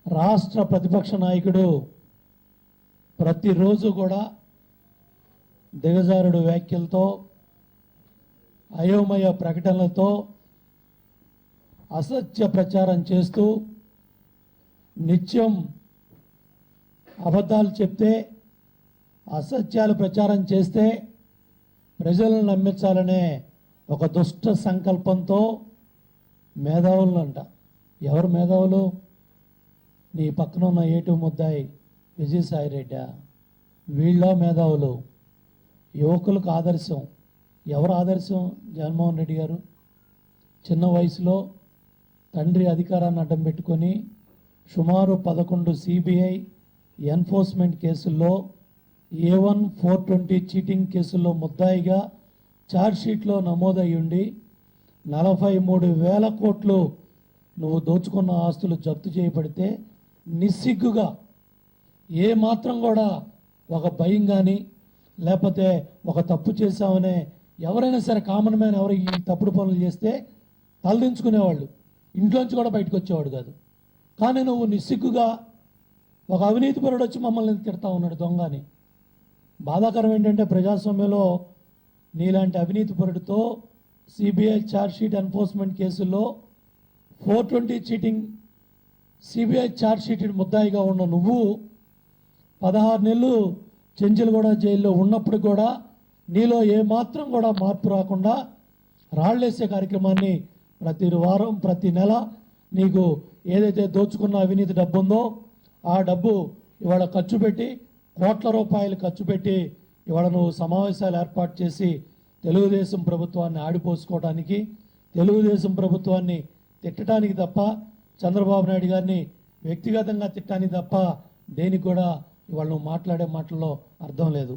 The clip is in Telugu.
రాష్ట్ర ప్రతిపక్ష నాయకుడు ప్రతిరోజు కూడా దిగజారుడు వ్యాఖ్యలతో అయోమయ ప్రకటనలతో అసత్య ప్రచారం చేస్తూ నిత్యం అబద్ధాలు చెప్తే అసత్యాలు ప్రచారం చేస్తే ప్రజలను నమ్మించాలనే ఒక దుష్ట సంకల్పంతో మేధావులు అంట. ఎవరు మేధావులు? నీ పక్కన ఉన్న ఏటు ముద్దాయి విజయసాయిరెడ్డి. వీళ్ళ మేధావులు యువకులకు ఆదర్శం. ఎవరు ఆదర్శం? జగన్మోహన్ రెడ్డి గారు. చిన్న వయసులో తండ్రి అధికారాన్ని అడ్డం పెట్టుకొని సుమారు 11 సిబిఐ ఎన్ఫోర్స్మెంట్ కేసుల్లో A1 420 చీటింగ్ కేసుల్లో ముద్దాయిగా ఛార్జ్షీట్లో నమోదయ్యి ఉండి 43,000 కోట్లు నువ్వు దోచుకున్న ఆస్తులు జప్తు చేయబడితే నిస్సిగ్గుగా ఏ మాత్రం కూడా ఒక భయం కానీ లేకపోతే ఒక తప్పు చేశామనే ఎవరైనా సరే కామన్ మ్యాన్ ఎవరు ఈ తప్పుడు పనులు చేస్తే తలదించుకునేవాళ్ళు, ఇంట్లోంచి కూడా బయటకు వచ్చేవాడు కాదు. కానీ నువ్వు నిస్సిగ్గుగా ఒక అవినీతిపరుడు వచ్చి మమ్మల్ని తిడతా ఉన్నాడు దొంగని. బాధాకరం ఏంటంటే ప్రజాస్వామ్యంలో నీలాంటి అవినీతిపరుడితో సిబిఐ ఛార్జ్షీట్ ఎన్ఫోర్స్మెంట్ కేసుల్లో 420 చీటింగ్ సిబిఐ ఛార్జ్షీట్ ముద్దాయిగా ఉన్న నువ్వు 16 నెలలు చెంచులగూడ జైల్లో ఉన్నప్పుడు కూడా నీలో ఏమాత్రం కూడా మార్పు రాకుండా రాళ్లేసే కార్యక్రమాన్ని ప్రతి వారం ప్రతి నెల నీకు ఏదైతే దోచుకున్న అవినీతి డబ్బు ఉందో ఆ డబ్బు ఇవాళ ఖర్చు పెట్టి కోట్ల రూపాయలు ఖర్చు పెట్టి ఇవాళ నువ్వు సమావేశాలు ఏర్పాటు చేసి తెలుగుదేశం ప్రభుత్వాన్ని ఆడిపోసుకోవడానికి, తెలుగుదేశం ప్రభుత్వాన్ని తిట్టడానికి తప్ప, చంద్రబాబు నాయుడు గారిని వ్యక్తిగతంగా తిట్టడానికి తప్ప దేనికి కూడా ఇవాళ నువ్వు మాట్లాడే మాటల్లో అర్థం లేదు.